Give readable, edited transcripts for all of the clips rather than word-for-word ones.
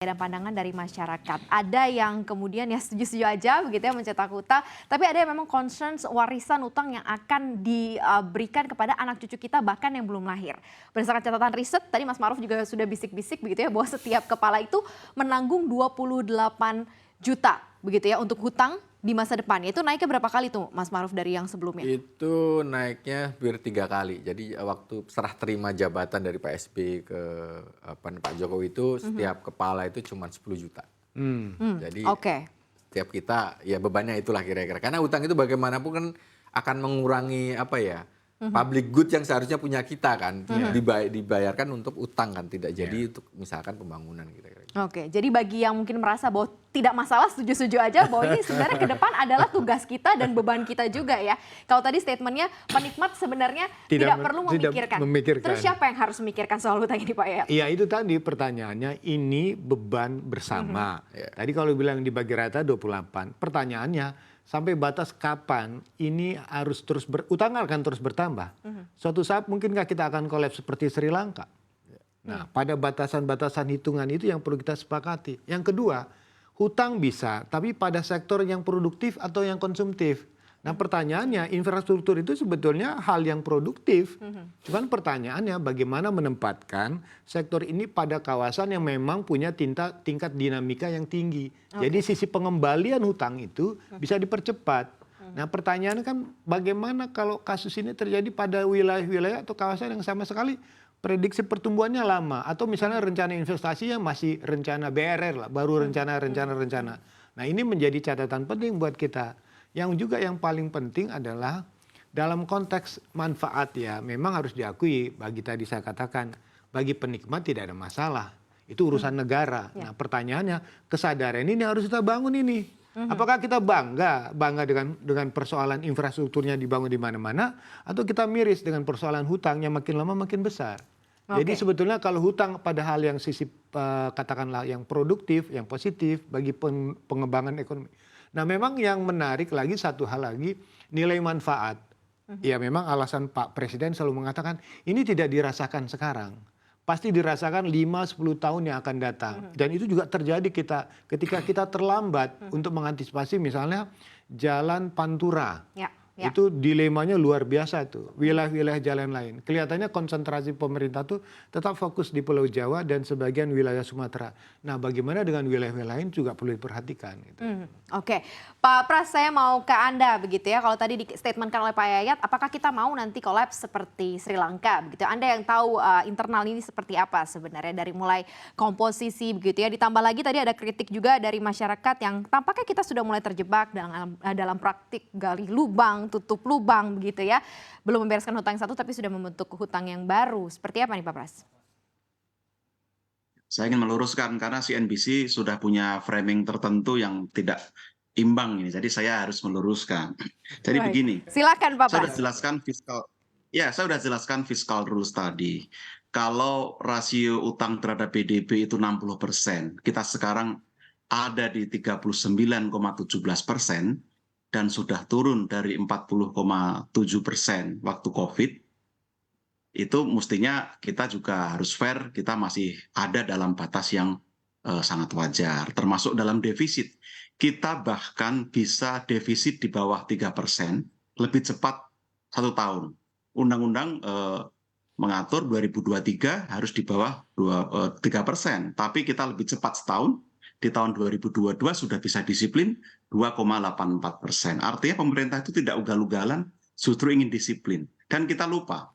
dan pandangan dari masyarakat. Ada yang kemudian ya setuju-setuju aja begitu ya mencetak hutang, tapi ada yang memang concerns warisan utang yang akan diberikan kepada anak cucu kita bahkan yang belum lahir. Berdasarkan catatan riset, tadi Mas Maruf juga sudah bisik-bisik begitu ya bahwa setiap kepala itu menanggung 28 juta begitu ya untuk hutang di masa depan. Itu naiknya berapa kali tuh Mas Maruf dari yang sebelumnya? Itu naiknya hampir 3 kali. Jadi waktu serah terima jabatan dari Pak SBY ke Pak Jokowi itu setiap kepala itu cuma 10 juta. Jadi setiap kita ya bebannya itulah kira-kira. Karena utang itu bagaimanapun kan akan mengurangi public good yang seharusnya punya kita kan. Dibayarkan untuk utang kan, tidak jadi untuk misalkan pembangunan kira-kira. Oke, jadi bagi yang mungkin merasa bahwa tidak masalah, setuju-setuju aja bahwa ini sebenarnya ke depan adalah tugas kita dan beban kita juga ya. Kalau tadi statementnya penikmat sebenarnya tidak perlu memikirkan. Terus siapa yang harus memikirkan soal hutang ini Pak Yayat? Iya itu tadi pertanyaannya, ini beban bersama. Tadi kalau bilang dibagi rata 28, pertanyaannya sampai batas kapan ini harus terus utang akan terus bertambah. Suatu saat mungkinkah kita akan kolaps seperti Sri Lanka? Nah, pada batasan-batasan hitungan itu yang perlu kita sepakati. Yang kedua, hutang bisa, tapi pada sektor yang produktif atau yang konsumtif. Nah, pertanyaannya, infrastruktur itu sebetulnya hal yang produktif. Cuman pertanyaannya bagaimana menempatkan sektor ini pada kawasan yang memang punya tingkat dinamika yang tinggi. Jadi sisi pengembalian hutang itu bisa dipercepat. Nah, pertanyaannya kan bagaimana kalau kasus ini terjadi pada wilayah-wilayah atau kawasan yang sama sekali prediksi pertumbuhannya lama, atau misalnya rencana investasinya masih rencana BRR lah, baru rencana. Nah, ini menjadi catatan penting buat kita. Yang juga yang paling penting adalah dalam konteks manfaat ya, memang harus diakui, bagi tadi saya katakan, bagi penikmat tidak ada masalah. Itu urusan negara. Nah, pertanyaannya, kesadaran ini harus kita bangun ini. Apakah kita bangga dengan persoalan infrastrukturnya dibangun di mana-mana, atau kita miris dengan persoalan hutang yang makin lama makin besar. Jadi sebetulnya kalau hutang pada hal yang sisi katakanlah yang produktif, yang positif bagi pengembangan ekonomi. Nah, memang yang menarik lagi satu hal lagi, nilai manfaat. Ya memang alasan Pak Presiden selalu mengatakan ini tidak dirasakan sekarang. Pasti dirasakan 5-10 tahun yang akan datang. Dan itu juga terjadi ketika kita terlambat untuk mengantisipasi misalnya jalan Pantura. Itu dilemanya luar biasa tuh, wilayah-wilayah jalan lain. Kelihatannya konsentrasi pemerintah tuh tetap fokus di Pulau Jawa dan sebagian wilayah Sumatera. Nah, bagaimana dengan wilayah-wilayah lain juga perlu diperhatikan. Gitu. Oke, Pak Pras, saya mau ke Anda begitu ya. Kalau tadi di statementkan oleh Pak Yayat, apakah kita mau nanti kolaps seperti Sri Lanka begitu? Anda yang tahu internal ini seperti apa sebenarnya dari mulai komposisi begitu ya. Ditambah lagi tadi ada kritik juga dari masyarakat yang tampaknya kita sudah mulai terjebak dalam praktik gali lubang, tutup lubang begitu ya. Belum membereskan hutang yang satu tapi sudah membentuk hutang yang baru. Seperti apa nih Pak Pras? Saya ingin meluruskan karena CNBC sudah punya framing tertentu yang tidak imbang ini. Jadi saya harus meluruskan. Jadi begini. Silakan Pak Pras. Saya sudah jelaskan fiscal rules tadi. Kalau rasio utang terhadap PDB itu 60%, kita sekarang ada di 39,17%. Dan sudah turun dari 40,7% waktu COVID, itu mestinya kita juga harus fair, kita masih ada dalam batas yang sangat wajar, termasuk dalam defisit. Kita bahkan bisa defisit di bawah 3% lebih cepat 1 tahun. Undang-undang mengatur 2023 harus di bawah 3%, tapi kita lebih cepat setahun. Di tahun 2022 sudah bisa disiplin 2,84%. Artinya pemerintah itu tidak ugal-ugalan, justru ingin disiplin. Dan kita lupa,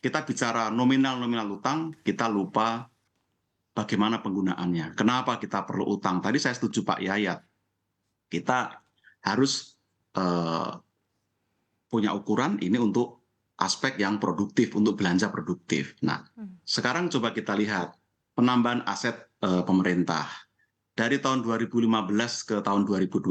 kita bicara nominal utang, kita lupa bagaimana penggunaannya. Kenapa kita perlu utang? Tadi saya setuju Pak Yayat. Kita harus punya ukuran ini untuk aspek yang produktif, untuk belanja produktif. Nah, sekarang coba kita lihat penambahan aset pemerintah. Dari tahun 2015 ke tahun 2022,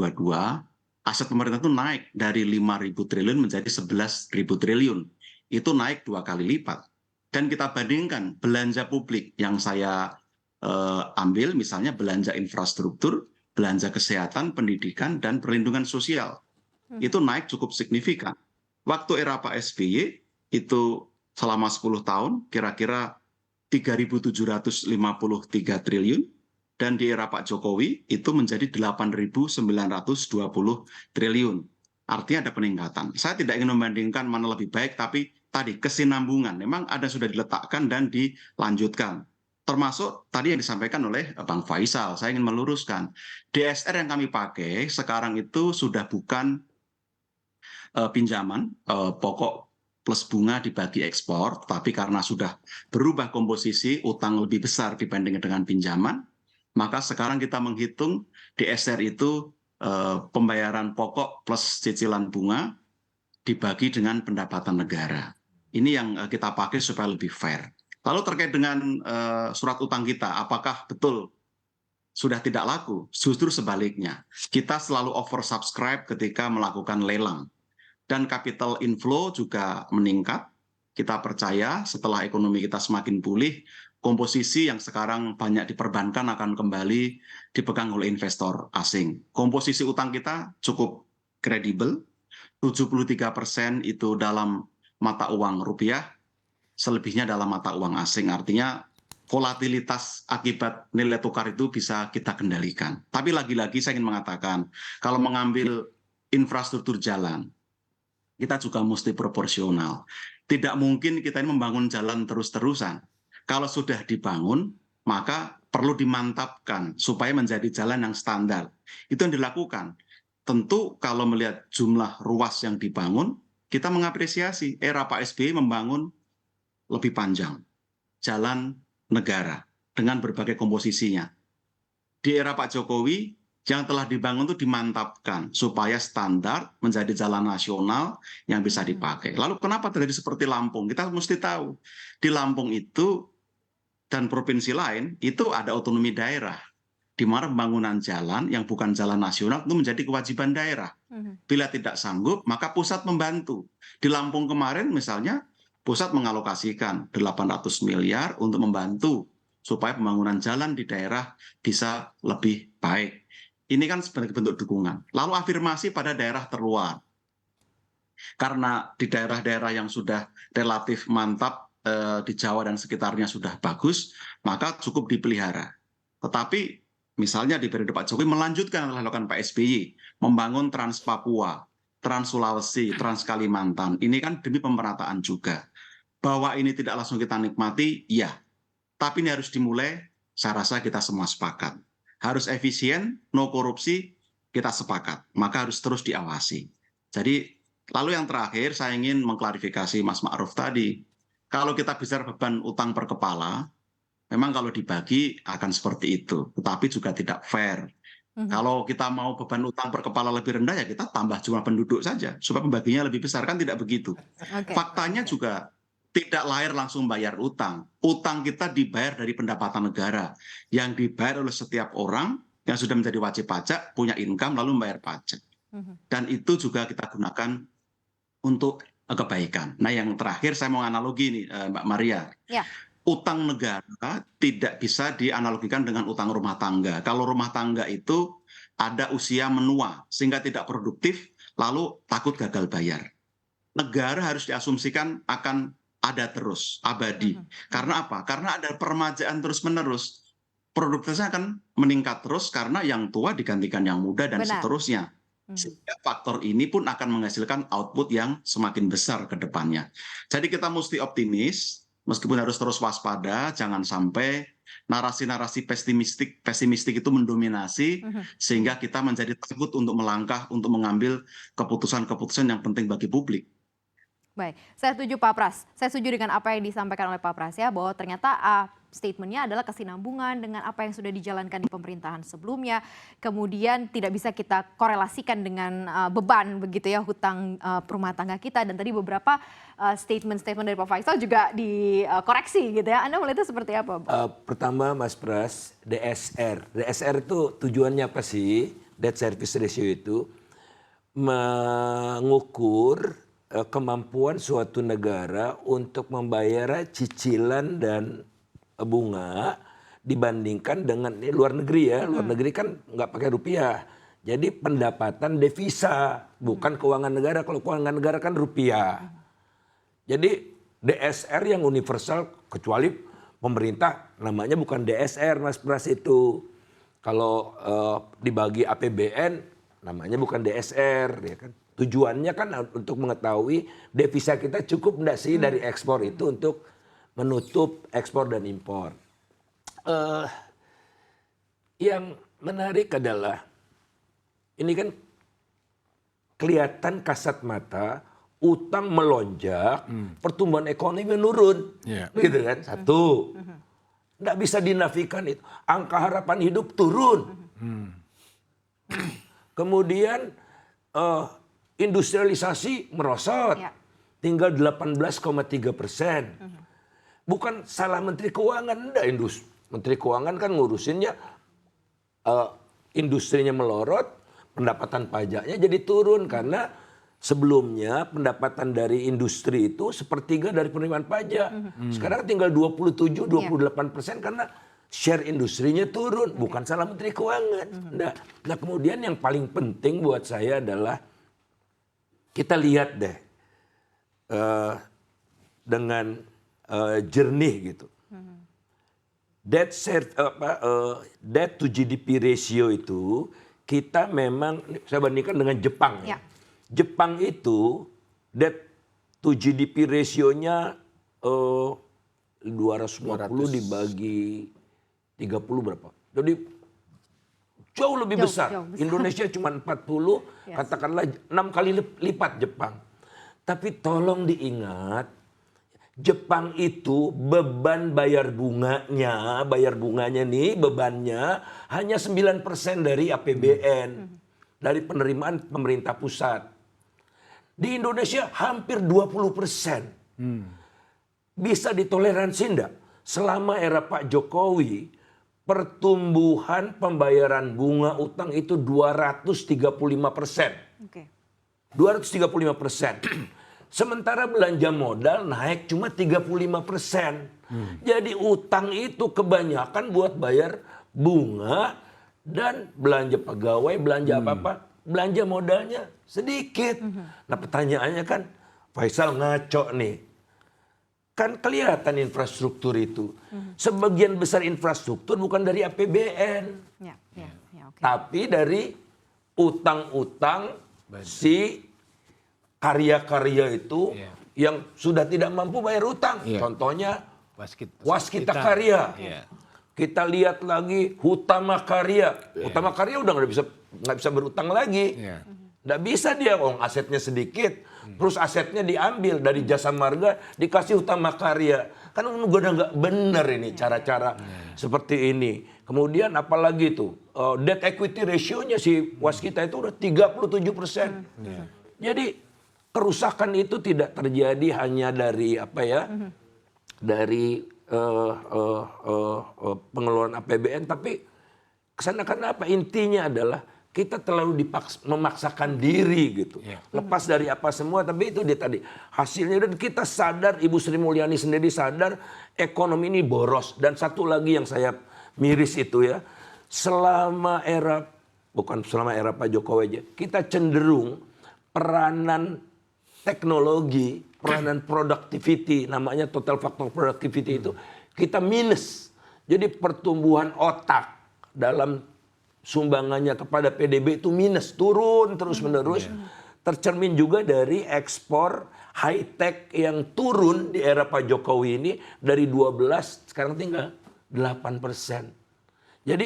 aset pemerintah itu naik dari 5.000 triliun menjadi 11.000 triliun. Itu naik 2 kali lipat. Dan kita bandingkan belanja publik yang saya ambil, misalnya belanja infrastruktur, belanja kesehatan, pendidikan, dan perlindungan sosial. Itu naik cukup signifikan. Waktu era Pak SBY, itu selama 10 tahun, kira-kira 3.753 triliun. dan di era Pak Jokowi itu menjadi 8.920 triliun. Artinya ada peningkatan. Saya tidak ingin membandingkan mana lebih baik, tapi tadi kesinambungan memang ada sudah diletakkan dan dilanjutkan. Termasuk tadi yang disampaikan oleh Bang Faisal, saya ingin meluruskan. DSR yang kami pakai sekarang itu sudah bukan pinjaman pokok plus bunga dibagi ekspor, tapi karena sudah berubah komposisi utang lebih besar dibandingkan dengan pinjaman, maka sekarang kita menghitung DSR itu pembayaran pokok plus cicilan bunga dibagi dengan pendapatan negara. Ini yang kita pakai supaya lebih fair. Lalu terkait dengan surat utang kita, apakah betul sudah tidak laku? Justru sebaliknya, kita selalu oversubscribe ketika melakukan lelang. Dan capital inflow juga meningkat. Kita percaya setelah ekonomi kita semakin pulih, komposisi yang sekarang banyak diperbankan akan kembali dipegang oleh investor asing. Komposisi utang kita cukup kredibel, 73% itu dalam mata uang rupiah, selebihnya dalam mata uang asing. Artinya volatilitas akibat nilai tukar itu bisa kita kendalikan. Tapi lagi-lagi saya ingin mengatakan, kalau mengambil infrastruktur jalan, kita juga mesti proporsional. Tidak mungkin kita ini membangun jalan terus-terusan. Kalau sudah dibangun, maka perlu dimantapkan supaya menjadi jalan yang standar. Itu yang dilakukan. Tentu kalau melihat jumlah ruas yang dibangun, kita mengapresiasi era Pak SBY membangun lebih panjang jalan negara dengan berbagai komposisinya. Di era Pak Jokowi, yang telah dibangun itu dimantapkan supaya standar menjadi jalan nasional yang bisa dipakai. Lalu kenapa terjadi seperti Lampung? Kita mesti tahu di Lampung itu dan provinsi lain itu ada otonomi daerah, di mana pembangunan jalan yang bukan jalan nasional itu menjadi kewajiban daerah. Bila tidak sanggup, maka pusat membantu. Di Lampung kemarin misalnya, pusat mengalokasikan 800 miliar untuk membantu supaya pembangunan jalan di daerah bisa lebih baik. Ini kan sebagai bentuk dukungan. Lalu afirmasi pada daerah terluar. Karena di daerah-daerah yang sudah relatif mantap, di Jawa dan sekitarnya sudah bagus, maka cukup dipelihara. Tetapi misalnya di periode Pak Jokowi melanjutkan yang dilakukan Pak SBY, membangun Trans Papua, Trans Sulawesi, Trans Kalimantan. Ini kan demi pemerataan juga. Bahwa ini tidak langsung kita nikmati, ya. Tapi ini harus dimulai, saya rasa kita semua sepakat. Harus efisien, no korupsi, kita sepakat. Maka harus terus diawasi. Jadi, lalu yang terakhir saya ingin mengklarifikasi Mas Ma'ruf tadi. Kalau kita bicara beban utang per kepala, memang kalau dibagi akan seperti itu. Tetapi juga tidak fair. Kalau kita mau beban utang per kepala lebih rendah, ya kita tambah jumlah penduduk saja. Supaya pembaginya lebih besar, kan tidak begitu. Faktanya juga tidak lahir langsung bayar utang. Utang kita dibayar dari pendapatan negara. Yang dibayar oleh setiap orang yang sudah menjadi wajib pajak, punya income, lalu membayar pajak. Dan itu juga kita gunakan untuk kebaikan. Nah yang terakhir saya mau analogi nih Mbak Maria. Ya. Utang negara tidak bisa dianalogikan dengan utang rumah tangga. Kalau rumah tangga itu ada usia menua, sehingga tidak produktif, lalu takut gagal bayar. Negara harus diasumsikan akan ada terus, abadi. Karena apa? Karena ada permajaan terus-menerus. Produktivitasnya akan meningkat terus karena yang tua digantikan yang muda dan seterusnya. Sehingga faktor ini pun akan menghasilkan output yang semakin besar ke depannya. Jadi kita mesti optimis, meskipun harus terus waspada, jangan sampai narasi-narasi pesimistik itu mendominasi, sehingga kita menjadi takut untuk melangkah, untuk mengambil keputusan-keputusan yang penting bagi publik. Baik, saya setuju Pak Pras. Saya setuju dengan apa yang disampaikan oleh Pak Pras ya, bahwa ternyata statementnya adalah kesinambungan dengan apa yang sudah dijalankan di pemerintahan sebelumnya. Kemudian tidak bisa kita korelasikan dengan beban begitu ya hutang rumah tangga kita. Dan tadi beberapa statement-statement dari Pak Faisal juga dikoreksi gitu ya. Anda melihatnya seperti apa, Pak? Pertama Mas Pras, DSR. DSR itu tujuannya apa sih? Debt Service Ratio itu mengukur kemampuan suatu negara untuk membayar cicilan dan bunga dibandingkan dengan luar negeri ya. Luar negeri kan nggak pakai rupiah. Jadi pendapatan devisa, bukan keuangan negara. Kalau keuangan negara kan rupiah. Jadi DSR yang universal, kecuali pemerintah namanya bukan DSR Mas Pras itu. kalau dibagi APBN namanya bukan DSR, ya kan. Tujuannya kan untuk mengetahui devisa kita cukup enggak sih dari ekspor itu untuk menutup ekspor dan impor. Yang menarik adalah ini kan kelihatan kasat mata utang melonjak, pertumbuhan ekonomi menurun, gitu kan? Satu, nggak bisa dinafikan itu. Angka harapan hidup turun. Kemudian industrialisasi merosot, tinggal 18,3%. Bukan salah Menteri Keuangan, enggak Menteri Keuangan kan ngurusinnya industrinya melorot, pendapatan pajaknya jadi turun karena sebelumnya pendapatan dari industri itu sepertiga dari penerimaan pajak. Sekarang tinggal 27-28% karena share industrinya turun, bukan salah Menteri Keuangan. Nah, kemudian yang paling penting buat saya adalah kita lihat deh dengan jernih gitu. Debt to GDP ratio itu kita memang, saya bandingkan dengan Jepang. Ya. Jepang itu debt to GDP ratio-nya 250 dibagi 30 berapa? Jadi jauh lebih besar. Indonesia cuma 40, katakanlah 6 kali lipat Jepang. Tapi tolong diingat, Jepang itu beban bayar bunganya nih bebannya hanya 9% dari APBN, dari penerimaan pemerintah pusat. Di Indonesia hampir 20%. Bisa ditoleransi enggak? Selama era Pak Jokowi, pertumbuhan pembayaran bunga utang itu 235%. 235%. Sementara belanja modal naik cuma 35%. Jadi utang itu kebanyakan buat bayar bunga dan belanja pegawai, belanja apa-apa. Belanja modalnya sedikit. Nah pertanyaannya kan, Faisal ngaco nih. Kan kelihatan infrastruktur itu. Sebagian besar infrastruktur bukan dari APBN. Tapi dari utang-utang si karya-karya itu yang sudah tidak mampu bayar utang. Contohnya Waskita Karya. Kita lihat lagi Hutama Karya. Hutama Karya udah nggak bisa berutang lagi. Nggak bisa dia, asetnya sedikit. Terus asetnya diambil dari Jasa Marga dikasih Hutama Karya. Kan udah nggak bener ini cara-cara seperti ini. Kemudian apalagi tuh debt equity ratio-nya si Waskita itu udah 37%. Jadi kerusakan itu tidak terjadi hanya dari dari pengeluaran APBN, tapi kesana karena apa? Intinya adalah kita terlalu memaksakan diri gitu. Lepas dari apa semua, tapi itu dia tadi hasilnya. Dan kita sadar, Ibu Sri Mulyani sendiri sadar ekonomi ini boros. Dan satu lagi yang saya miris itu ya, selama era Pak Jokowi aja, kita cenderung peranan teknologi, peranan productivity, namanya total factor productivity itu kita minus. Jadi pertumbuhan otak dalam sumbangannya kepada PDB itu minus, turun terus-menerus. Tercermin juga dari ekspor high-tech yang turun di era Pak Jokowi ini dari 12 sekarang tinggal 8%. Jadi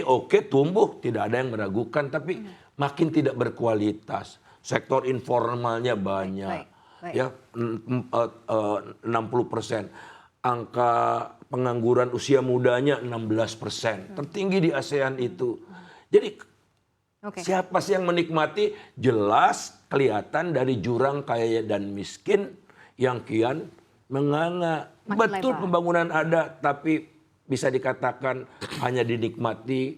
tumbuh, tidak ada yang meragukan, tapi makin tidak berkualitas. Sektor informalnya banyak. Ya 60%. Angka pengangguran usia mudanya 16%. Tertinggi di ASEAN itu. Jadi siapa sih yang menikmati? Jelas kelihatan dari jurang kaya dan miskin yang kian menganga. Betul pembangunan ada, tapi bisa dikatakan hanya dinikmati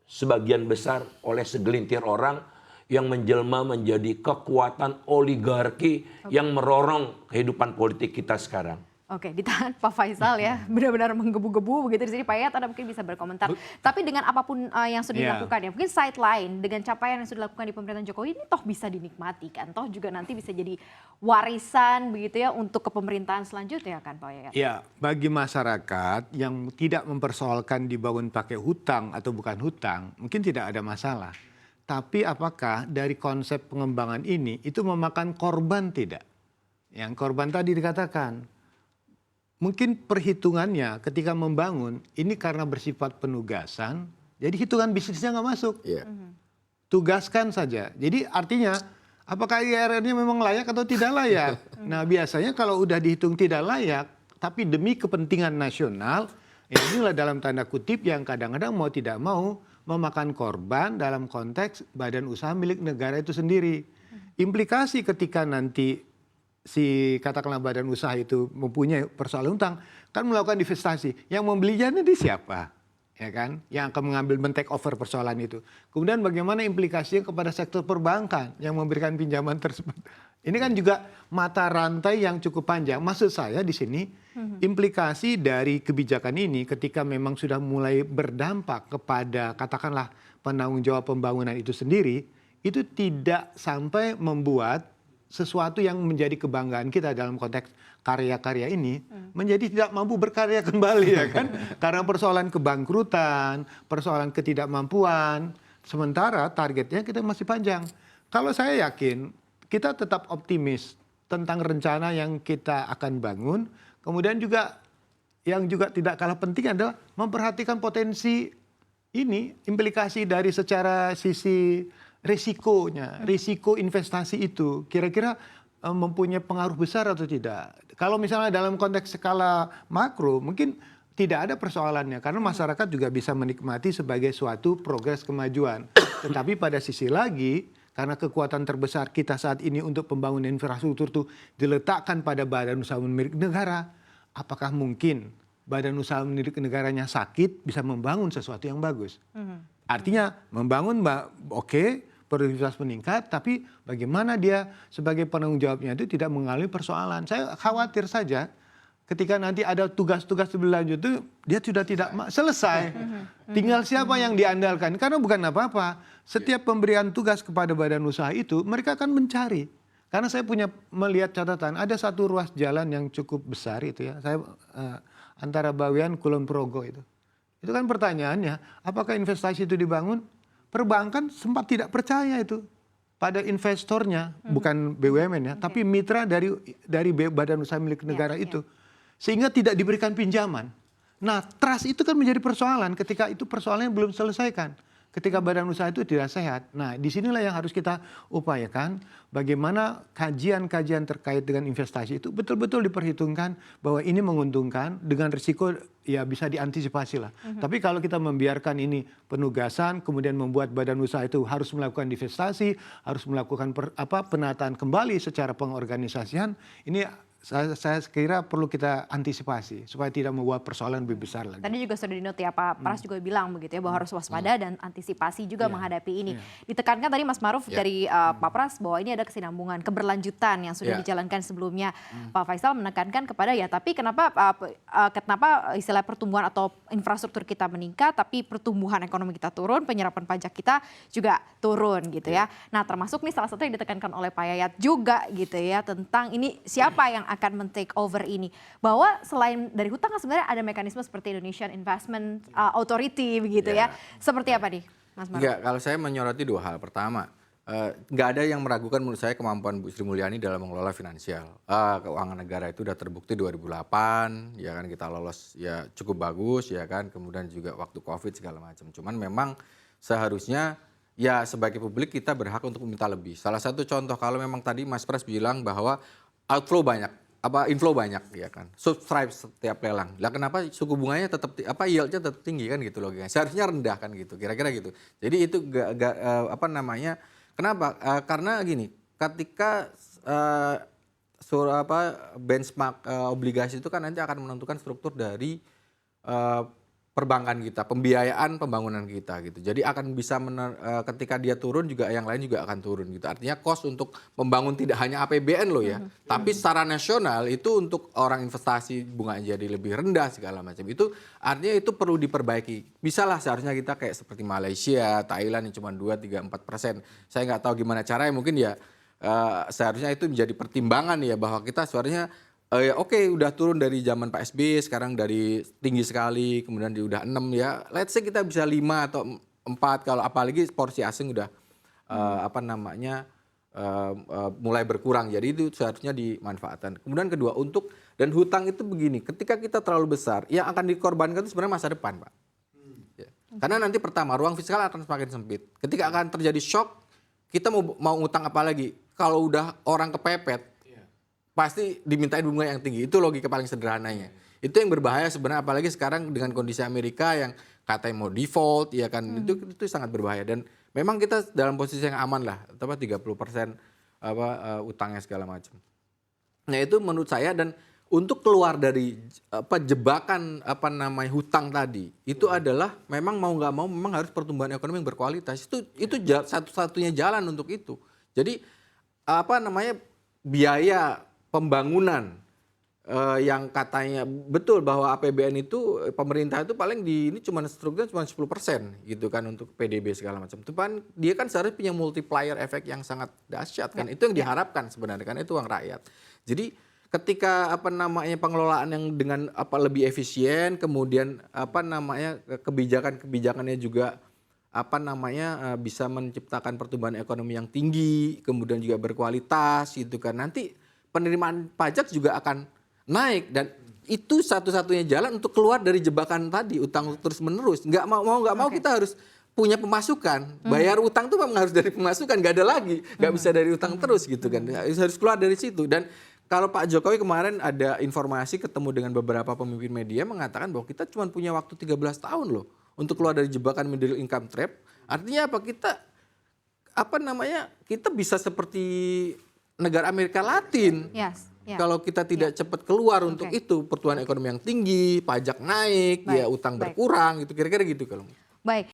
sebagian besar oleh segelintir orang yang menjelma menjadi kekuatan oligarki yang merorong kehidupan politik kita sekarang. Oke, ditahan Pak Faisal ya, benar-benar menggebu-gebu begitu di sini. Pak Yayat, Anda mungkin bisa berkomentar. Tapi dengan apapun yang sudah dilakukan ya, mungkin side lain dengan capaian yang sudah dilakukan di pemerintahan Jokowi ini toh bisa dinikmati kan, toh juga nanti bisa jadi warisan begitu ya untuk kepemerintahan selanjutnya kan Pak Yayat? Ya, bagi masyarakat yang tidak mempersoalkan dibangun pakai hutang atau bukan hutang, mungkin tidak ada masalah. Tapi apakah dari konsep pengembangan ini itu memakan korban tidak? Yang korban tadi dikatakan. Mungkin perhitungannya ketika membangun ini karena bersifat penugasan, jadi hitungan bisnisnya nggak masuk. Tugaskan saja. Jadi artinya apakah IRR-nya memang layak atau tidak layak? Nah biasanya kalau udah dihitung tidak layak, tapi demi kepentingan nasional, ya inilah dalam tanda kutip yang kadang-kadang mau tidak mau memakan korban dalam konteks badan usaha milik negara itu sendiri. Implikasi ketika nanti si katakanlah badan usaha itu mempunyai persoalan utang kan melakukan investasi, yang membelinya ini siapa, ya kan, yang akan mengambil men-take over persoalan itu. Kemudian bagaimana implikasinya kepada sektor perbankan yang memberikan pinjaman tersebut. Ini kan juga mata rantai yang cukup panjang. Maksud saya di sini implikasi dari kebijakan ini ketika memang sudah mulai berdampak kepada katakanlah penanggung jawab pembangunan itu sendiri, itu tidak sampai membuat sesuatu yang menjadi kebanggaan kita dalam konteks karya-karya ini menjadi tidak mampu berkarya kembali ya kan, karena persoalan kebangkrutan, persoalan ketidakmampuan, sementara targetnya kita masih panjang. Kalau saya yakin kita tetap optimis tentang rencana yang kita akan bangun, kemudian juga yang juga tidak kalah penting adalah memperhatikan potensi ini, implikasi dari secara sisi risikonya, risiko investasi itu kira-kira mempunyai pengaruh besar atau tidak. Kalau misalnya dalam konteks skala makro mungkin tidak ada persoalannya karena masyarakat juga bisa menikmati sebagai suatu progres kemajuan. Tetapi pada sisi lagi karena kekuatan terbesar kita saat ini untuk pembangunan infrastruktur itu diletakkan pada badan usaha milik negara, apakah mungkin badan usaha milik negaranya sakit bisa membangun sesuatu yang bagus? Artinya membangun oke, produktivitas meningkat, tapi bagaimana dia sebagai penanggung jawabnya itu tidak mengalami persoalan. Saya khawatir saja ketika nanti ada tugas-tugas lebih lanjut itu dia sudah tidak selesai. Tinggal siapa yang diandalkan. Karena bukan apa-apa. Setiap pemberian tugas kepada badan usaha itu mereka akan mencari. Karena saya melihat catatan ada satu ruas jalan yang cukup besar itu ya. Saya antara Bawean Kulon Progo itu. Itu kan pertanyaannya, apakah investasi itu dibangun? Perbankan sempat tidak percaya itu pada investornya, bukan BUMN ya, tapi mitra dari badan usaha milik negara itu. Sehingga tidak diberikan pinjaman. Nah, trust itu kan menjadi persoalan ketika itu persoalannya belum selesaikan. Ketika badan usaha itu tidak sehat. Nah, disinilah yang harus kita upayakan bagaimana kajian-kajian terkait dengan investasi itu betul-betul diperhitungkan bahwa ini menguntungkan dengan risiko ya bisa diantisipasi lah. Tapi kalau kita membiarkan ini penugasan, kemudian membuat badan usaha itu harus melakukan investasi, harus melakukan penataan kembali secara pengorganisasian, ini saya kira perlu kita antisipasi supaya tidak membuat persoalan lebih besar lagi. Tadi juga sudah dinoti ya Pak Pras juga bilang begitu ya bahwa harus waspada dan antisipasi juga menghadapi ini. Ditekankan tadi Mas Maruf dari Pak Pras bahwa ini ada kesinambungan, keberlanjutan yang sudah dijalankan sebelumnya. Pak Faisal menekankan kepada ya tapi kenapa istilah pertumbuhan atau infrastruktur kita meningkat tapi pertumbuhan ekonomi kita turun, penyerapan pajak kita juga turun gitu ya. Nah termasuk nih salah satu yang ditekankan oleh Pak Yayat juga gitu ya tentang ini siapa yang akan men-take over ini. Bahwa selain dari hutang kan sebenarnya ada mekanisme seperti Indonesian Investment Authority begitu ya. Seperti apa nih Mas Maruf? Enggak, kalau saya menyoroti dua hal. Pertama, nggak ada yang meragukan menurut saya kemampuan Bu Sri Mulyani dalam mengelola finansial. Keuangan negara itu udah terbukti 2008, ya kan kita lolos ya cukup bagus ya kan. Kemudian juga waktu COVID segala macam. Cuman memang seharusnya ya sebagai publik kita berhak untuk meminta lebih. Salah satu contoh kalau memang tadi Mas Pras bilang bahwa outflow banyak, inflow banyak ya kan. Subscribe setiap lelang. Lah kenapa suku bunganya tetap yieldnya tetap tinggi kan gitu loh. Seharusnya rendah kan gitu. Kira-kira gitu. Jadi itu kenapa? Karena gini, ketika benchmark obligasi itu kan nanti akan menentukan struktur dari perbankan kita, pembiayaan pembangunan kita gitu. Jadi akan bisa ketika dia turun juga yang lain juga akan turun gitu. Artinya cost untuk membangun tidak hanya APBN loh ya, tapi secara nasional itu untuk orang investasi bunga jadi lebih rendah segala macam. Itu artinya itu perlu diperbaiki. Bisalah seharusnya kita kayak seperti Malaysia, Thailand yang cuma 2, 3, 4%. Saya nggak tahu gimana caranya, mungkin ya seharusnya itu menjadi pertimbangan ya bahwa kita seharusnya oke, udah turun dari zaman Pak SBY, sekarang dari tinggi sekali, kemudian udah 6 ya. Let's say kita bisa 5 atau 4 kalau apalagi porsi asing udah mulai berkurang. Jadi itu seharusnya dimanfaatkan. Kemudian kedua, dan hutang itu begini, ketika kita terlalu besar, yang akan dikorbankan itu sebenarnya masa depan, Pak. Ya. Karena nanti pertama, ruang fiskal akan semakin sempit. Ketika akan terjadi shock, kita mau ngutang apa lagi? Kalau udah orang kepepet, pasti dimintain bunga yang tinggi. Itu logika paling sederhananya. Itu yang berbahaya sebenarnya, apalagi sekarang dengan kondisi Amerika yang katanya mau default, ya kan, itu sangat berbahaya. Dan memang kita dalam posisi yang aman lah, 30% utangnya segala macam. Nah itu menurut saya, dan untuk keluar dari jebakan hutang tadi, itu adalah memang mau nggak mau memang harus pertumbuhan ekonomi yang berkualitas. Itu satu-satunya jalan untuk itu. Jadi biaya pembangunan yang katanya betul bahwa APBN itu pemerintah itu paling ini strukturnya cuma 10% gitu kan untuk PDB segala macam. Itu kan dia kan seharusnya punya multiplier efek yang sangat dahsyat kan. Itu yang diharapkan sebenarnya, kan itu uang rakyat. Jadi ketika pengelolaan yang dengan lebih efisien, kemudian kebijakannya juga bisa menciptakan pertumbuhan ekonomi yang tinggi, kemudian juga berkualitas gitu kan. Nanti penerimaan pajak juga akan naik, dan itu satu-satunya jalan untuk keluar dari jebakan tadi utang terus menerus. Nggak mau kita harus punya pemasukan. Bayar utang tuh memang harus dari pemasukan, nggak ada lagi, nggak bisa dari utang terus gitu kan. Harus keluar dari situ. Dan kalau Pak Jokowi kemarin ada informasi ketemu dengan beberapa pemimpin media mengatakan bahwa kita cuma punya waktu 13 tahun loh untuk keluar dari jebakan middle income trap. Artinya apa? Kita bisa seperti negara Amerika Latin. Yes. Kalau kita tidak cepat keluar untuk itu, pertumbuhan ekonomi yang tinggi, pajak naik, utang berkurang, gitu kira-kira gitu kalau. Baik.